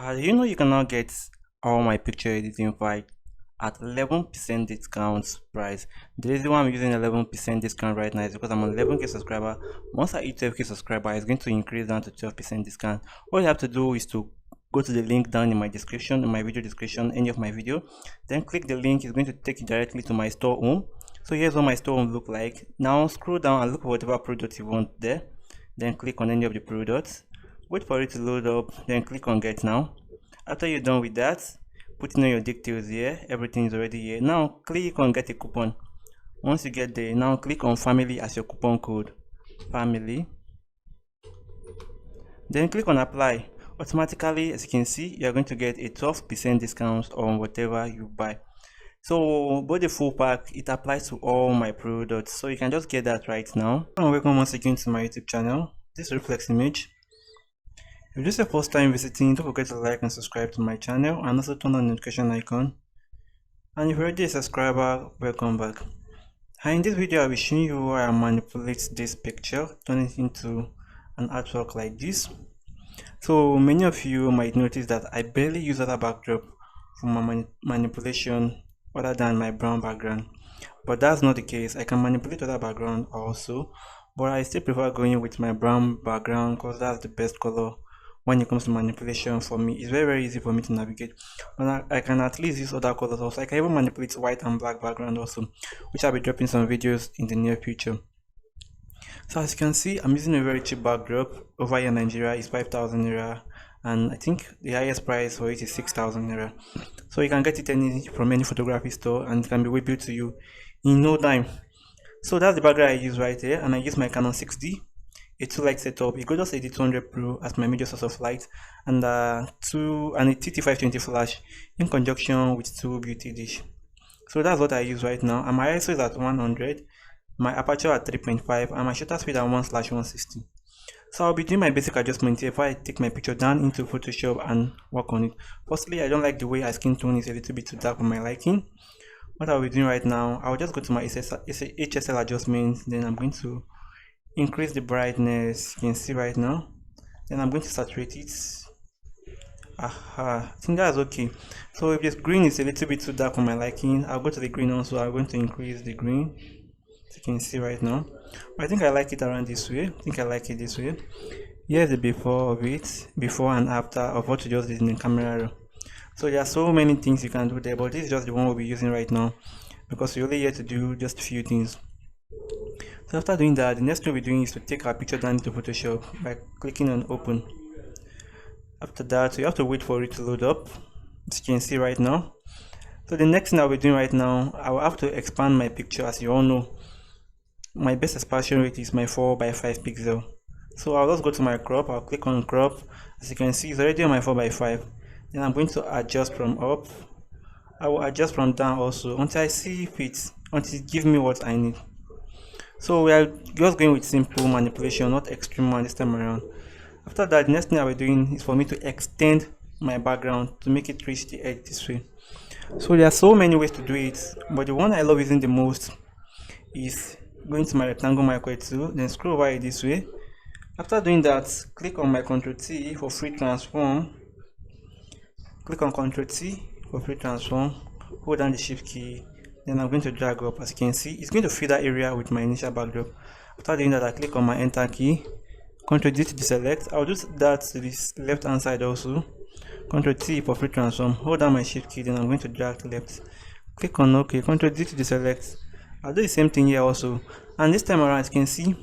You know you can now get all my picture editing file at 11% discount price. The reason why I'm using 11% discount right now is because I'm on 11k subscriber. Once I hit 12k subscriber, it's going to increase down to 12% discount. All you have to do is to go to the link down in my description, in my video description, any of my video. Then click the link. It's going to take you directly to my store home. So here's what my store home look like. Now scroll down and look for whatever product you want there. Then click on any of the products. Wait for it to load up. Then click on get now. After you're done with that, put in your details here. Everything is already here. Now click on get a coupon. Once you get there, now click on family as your coupon code. Family. Then click on apply. Automatically, as you can see, you're going to get a 12% discount on whatever you buy. So both the full pack, it applies to all my products, so you can just get that right now. And welcome once again to my YouTube channel. This is Reflex Image. If this is your first time visiting, don't forget to like and subscribe to my channel and also turn on the notification icon. And if you're already a subscriber, welcome back. And in this video, I'll be showing you how I manipulate this picture, turn it into an artwork like this. So many of you might notice that I barely use other backdrop for my manipulation other than my brown background. But that's not the case. I can manipulate other background also, but I still prefer going with my brown background because that's the best color when it comes to manipulation for me. It's very easy for me to navigate, and I can at least use other colors also. I can even manipulate white and black background also, which I'll be dropping some videos in the near future. So as you can see, I'm using a very cheap backdrop. Over here in Nigeria is 5,000 naira, and I think the highest price for it is 6,000 naira. So you can get it from any photography store and it can be rebuilt to you in no time. So that's the background I use right here, and I use my Canon 6D, a 2 light setup, a gorgeous AD200 Pro as my major source of light, and a TT520 flash in conjunction with two beauty dish. So that's what I use right now, and my ISO is at 100, my aperture at 3.5, and my shutter speed at 1/160. So I'll be doing my basic adjustment here before I take my picture down into Photoshop and work on it. Firstly, I don't like the way my skin tone is a little bit too dark for my liking. What I'll be doing right now, I'll just go to my HSL adjustment, then I'm going to increase the brightness, you can see right now. Then I'm going to saturate it. I think that's okay. So if this green is a little bit too dark for my liking, I'll go to the green also. I'm going to increase the green, as you can see right now. But I think I like it around this way. I think I like it this way. Here's the before of it, before and after of what you just did in the camera roll. So there are so many things you can do there, but this is just the one we'll be using right now because we're only here to do just a few things. So after doing that, the next thing we're doing is to take our picture down into Photoshop by clicking on open. After that, you have to wait for it to load up, as you can see right now. So the next thing I'll be doing right now, I will have to expand my picture. As you all know, my best expansion rate is my 4x5 pixel. So I'll just go to my crop, I'll click on crop. As you can see, it's already on my 4x5. Then I'm going to adjust from up. I will adjust from down also until I see fit, until it gives me what I need. So we are just going with simple manipulation, not extreme one this time around. After that, the next thing I'll be doing is for me to extend my background to make it reach the edge this way. So there are so many ways to do it, but the one I love using the most is going to my rectangle micro tool, then scroll over it this way. After doing that, click on my Ctrl T for free transform. Click on Ctrl T for free transform, hold down the shift key, then I'm going to drag up. As you can see, it's going to fill that area with my initial backdrop. After doing that, I click on my enter key, Ctrl D to deselect. I'll do that to this left hand side also. Ctrl T for free transform, hold down my shift key, then I'm going to drag to left. Click on OK, Ctrl D to deselect. I'll do the same thing here also, and this time around, as you can see,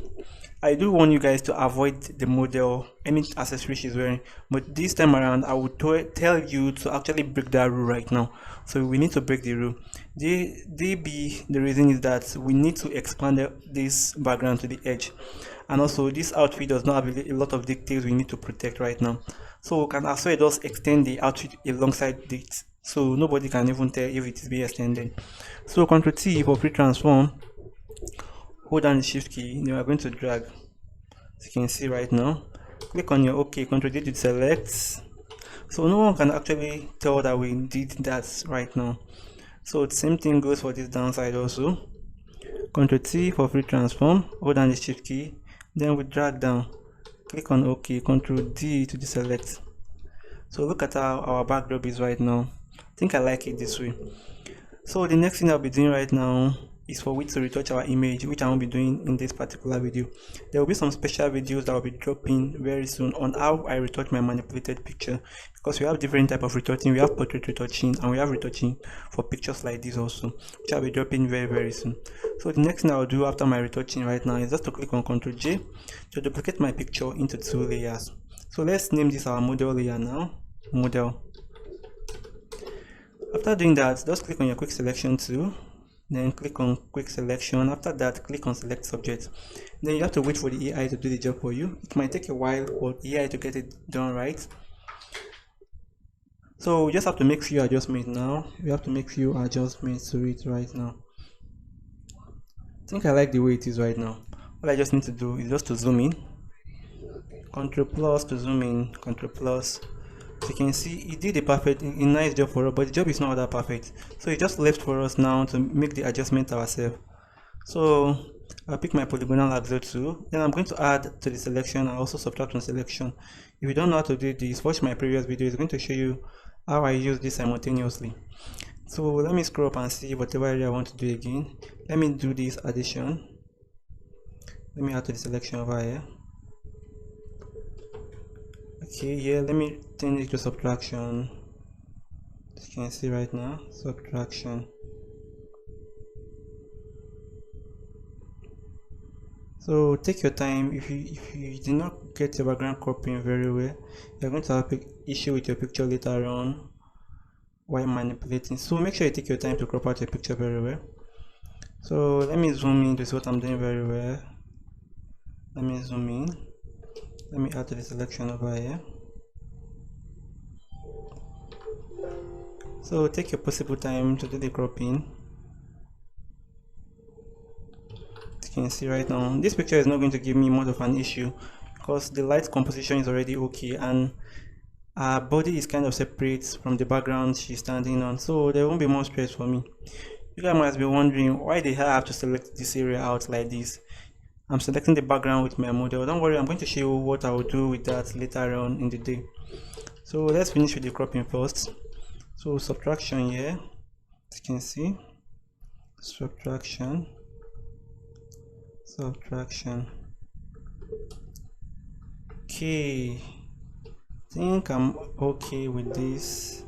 I do want you guys to avoid the model, any accessory she's wearing, but this time around I will tell you to actually break that rule right now. So we need to break the rule. The reason is that we need to expand this background to the edge, and also this outfit does not have a lot of details we need to protect right now. So we can also just extend the outfit alongside it, so nobody can even tell if it is being extended. So Ctrl T for free transform, hold down the shift key, then we're going to drag, as you can see right now. Click on your OK, Ctrl D to select. So no one can actually tell that we did that right now. So the same thing goes for this downside also. Ctrl T for free transform, hold down the shift key, then we drag down, click on OK, Ctrl D to deselect. So look at how our backdrop is right now. I think I like it this way. So the next thing I'll be doing right now is for we to retouch our image, which I won't be doing in this particular video. There will be some special videos that will be dropping very soon on how I retouch my manipulated picture, because we have different type of retouching. We have portrait retouching and we have retouching for pictures like this also, which I'll be dropping very soon. So the next thing I'll do after my retouching right now is just to click on Ctrl J to duplicate my picture into 2 layers. So let's name this our model layer now, model. After doing that, just click on your quick selection tool, then click on quick selection. After that, click on select subject. Then you have to wait for the AI to do the job for you. It might take a while for AI to get it done right. So we just have to make few adjustments now. We have to make few adjustments to it right now. I think I like the way it is right now. All I just need to do is just to zoom in. Ctrl plus to zoom in, Ctrl plus. So you can see it did a nice job for us, but the job is not that perfect. So it's just left for us now to make the adjustment ourselves. So I'll pick my polygonal axle tool. Then I'm going to add to the selection and also subtract from selection. If you don't know how to do this, watch my previous video. It's going to show you how I use this simultaneously. So let me scroll up and see whatever area I want to do again. Let me do this addition. Let me add to the selection over here. Okay, yeah, let me change it to subtraction. As you can see right now, subtraction. So take your time. If you did not get your background cropping very well, you're going to have an issue with your picture later on while manipulating. So make sure you take your time to crop out your picture very well. So let me zoom in to see what I'm doing very well. Let me zoom in. Let me add to the selection over here. So take your possible time to do the cropping. As you can see right now, this picture is not going to give me much of an issue because the light composition is already okay and her body is kind of separate from the background she's standing on, so there won't be more stress for me. You guys must be wondering why the hell I have to select this area out like this. I'm selecting the background with my model. Don't worry, I'm going to show you what I will do with that later on in the day. So let's finish with the cropping first. So subtraction here, as you can see, subtraction. Okay, I think I'm okay with this.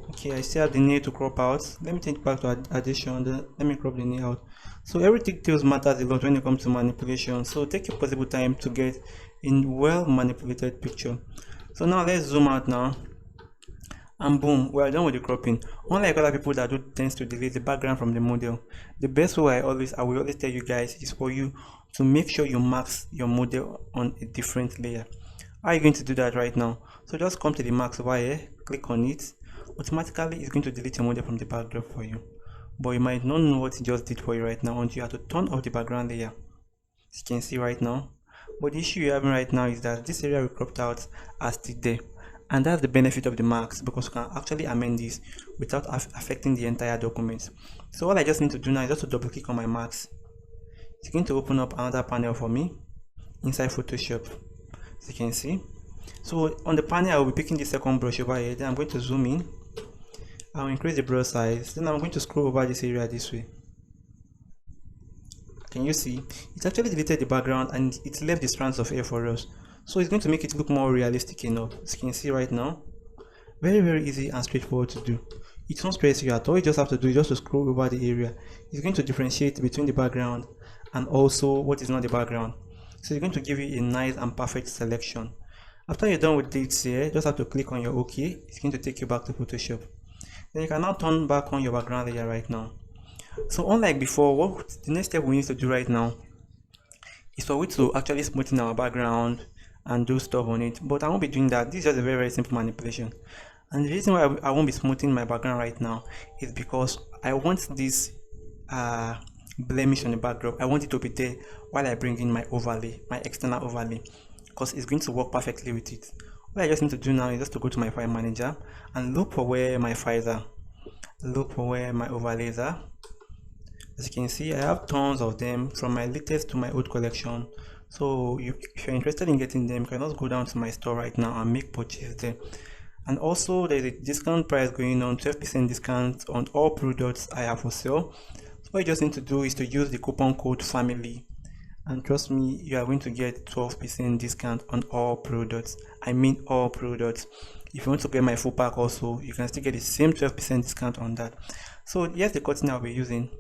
Okay, I still have the nail to crop out. Let me take it back to addition. Then let me crop the nail out. So every details matters a lot when it comes to manipulation. So take your possible time to get a well manipulated picture. So now let's zoom out now. And boom, we are done with the cropping. Unlike other people that do tends to delete the background from the model, the best way I will always tell you guys is for you to make sure you mask your model on a different layer. How are you going to do that right now? So just come to the mask over here, click on it. Automatically it's going to delete your model from the backdrop for you, but you might not know what it just did for you right now until you have to turn off the background layer, as you can see right now. But the issue you're having right now is that this area we cropped out are still there, and that's the benefit of the marks, because you can actually amend this without affecting the entire document. So all I just need to do now is just to double click on my marks. It's going to open up another panel for me inside Photoshop, as you can see. So on the panel I will be picking the second brush over here. Then I'm going to zoom in. I'll increase the brush size. Then I'm going to scroll over this area this way. Can you see? It actually deleted the background and it left the strands of hair for us. So it's going to make it look more realistic enough. As you can see right now, very easy and straightforward to do. It won't stress you at all. You just have to do is just to scroll over the area. It's going to differentiate between the background and also what is not the background. So it's going to give you a nice and perfect selection. After you're done with this here, just have to click on your OK. It's going to take you back to Photoshop. Then you can now turn back on your background layer right now. So unlike before, the next step we need to do right now is for we to actually smoothen our background and do stuff on it. But I won't be doing that. This is just a very simple manipulation. And the reason why I won't be smoothing my background right now is because I want this blemish on the backdrop. I want it to be there while I bring in my overlay, my external overlay, because it's going to work perfectly with it. What I just need to do now is just to go to my file manager and look for where my files are. Look for where my overlays are. As you can see, I have tons of them from my latest to my old collection So if you're interested in getting them, you can just go down to my store right now and make purchase there. And also there's a discount price going on, 12% discount on all products I have for sale. So what you just need to do is to use the coupon code family, and trust me, you are going to get 12% discount on all products. I mean all products. If you want to get my full pack also, you can still get the same 12% discount on that. So here's the cotton I'll be using,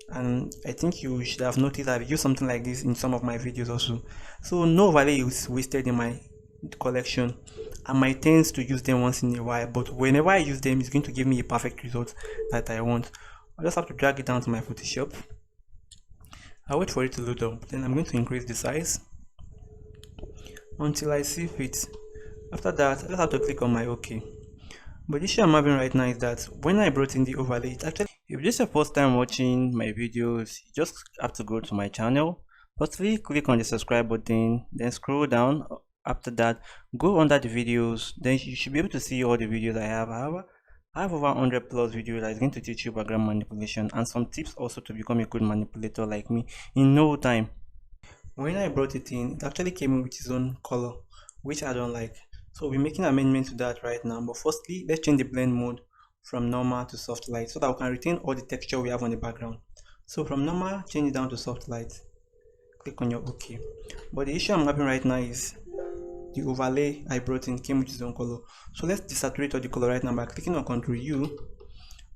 and I think you should have noticed I've used something like this in some of my videos also. So no value is wasted in my collection. I might tend to use them once in a while, but whenever I use them, it's going to give me a perfect result that I want. I just have to drag it down to my Photoshop. I'll wait for it to load up, then I'm going to increase the size until I see fit. After that, I just have to click on my OK. But the issue I'm having right now is that when I brought in the overlay, it actually, if this is your first time watching my videos, you just have to go to my channel. Firstly, click on the subscribe button, then scroll down. After that, go under the videos, then you should be able to see all the videos I have. I have over 100 plus videos that is going to teach you background manipulation and some tips also to become a good manipulator like me in no time. When I brought it in, it actually came in with its own color, which I don't like. So we're making amendment to that right now. But firstly, let's change the blend mode from normal to soft light so that we can retain all the texture we have on the background. So from normal, change it down to soft light. Click on your OK. But the issue I'm having right now is the overlay I brought in came with its own color. So let's desaturate all the color right now by clicking on Ctrl U.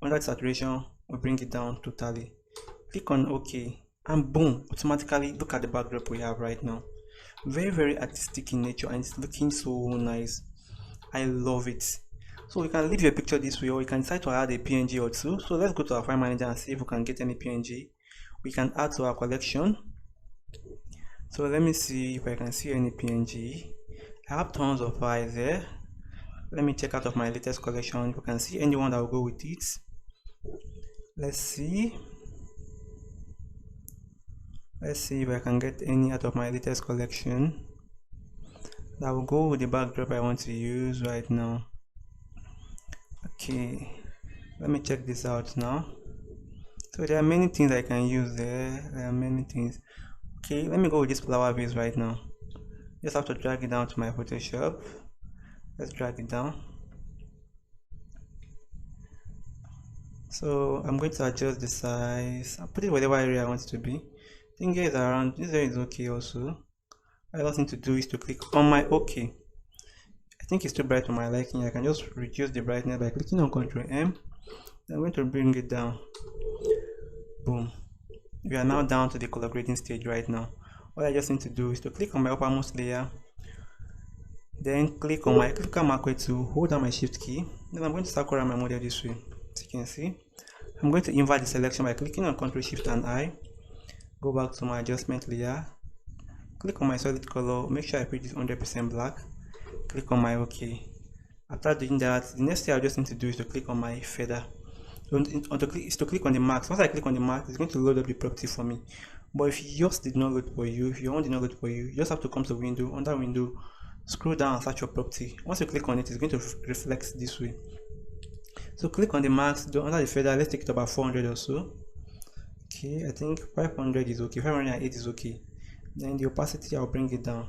Under saturation, we bring it down totally. Click on OK, and boom, automatically look at the backdrop we have right now. Very artistic in nature, and it's looking so nice. I love it. So we can leave your picture this way, or we can decide to add a PNG or two. So let's go to our file manager and see if we can get any PNG we can add to our collection. So let me see if I can see any PNG. I have tons of files there. Let me check out of my latest collection if you can see anyone that will go with it. Let's see if I can get any out of my latest collection that will go with the backdrop I want to use right now. Okay, let me check this out now. So there are many things I can use there. There are many things. Okay, let me go with this flower vase right now. Just have to drag it down to my Photoshop. Let's drag it down. So I'm going to adjust the size. I'll put it whatever area I want it to be. I think here is around, this area is okay also. All I just need to do is to click on my OK. I think it's too bright for my liking. I can just reduce the brightness by clicking on Ctrl M. I'm going to bring it down. Boom. We are now down to the color grading stage right now. All I just need to do is to click on my uppermost layer, then click on my marquee tool, hold down my shift key. Then I'm going to circle around my model this way. As you can see, I'm going to invert the selection by clicking on Ctrl Shift and I. Go back to my adjustment layer, click on my solid color, make sure I put this 100% black, click on my OK. After doing that, the next thing I just need to do is to click on my feather. So to click on the marks. Once I click on the mark, it's going to load up the property for me. But if yours did not load for you, if your own did not load for you, you just have to come to window, under window, scroll down and search your property. Once you click on it, it's going to reflect this way. So click on the marks, under the feather, let's take it about 400 or so. Okay, I think 500 is okay, 508 is okay. Then the opacity, I'll bring it down.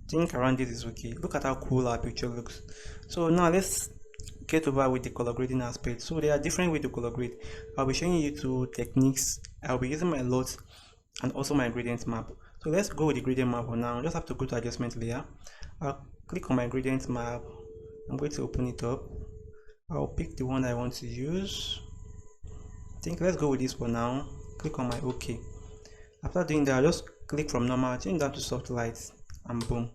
I think around this is okay. Look at how cool our picture looks. So now let's get over with the color grading aspect. So there are different ways to color grade. I'll be showing you two techniques. I'll be using my LUT and also my gradient map. So let's go with the gradient map for now. I just have to go to adjustment layer. I'll click on my gradient map. I'm going to open it up. I'll pick the one I want to use. I think let's go with this for now. Click on my OK. After doing that, I'll just click from normal, change down to soft light, and boom.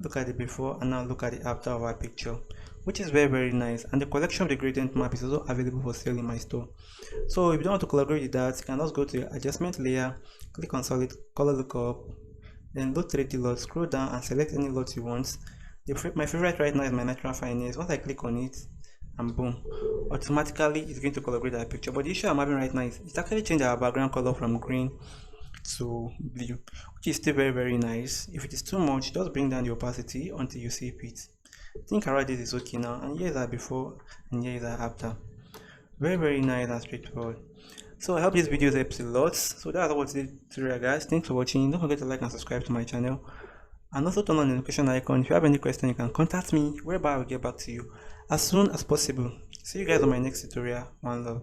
Look at the before and now look at the after of our picture, which is very nice. And the collection of the gradient map is also available for sale in my store. So if you don't want to color grade that, you can just go to your adjustment layer, click on solid color lookup, then LUT 3D LUT, scroll down and select any LUT you want. My favorite right now is my natural fineness. Once I click on it, and boom, automatically it's going to color grade that picture. But the issue I'm having right now is it's actually changed our background color from green to blue, which is still very nice. If it is too much, just bring down the opacity until you see it. I think around this is okay now, and here is our before and here is our after. Very nice and straightforward. So I hope this video helps a lot. So that's all for today's tutorial, guys. Thanks for watching. Don't forget to like and subscribe to my channel, and also turn on the notification icon. If you have any question, you can contact me, whereby I will get back to you as soon as possible. See you guys on my next tutorial. One love.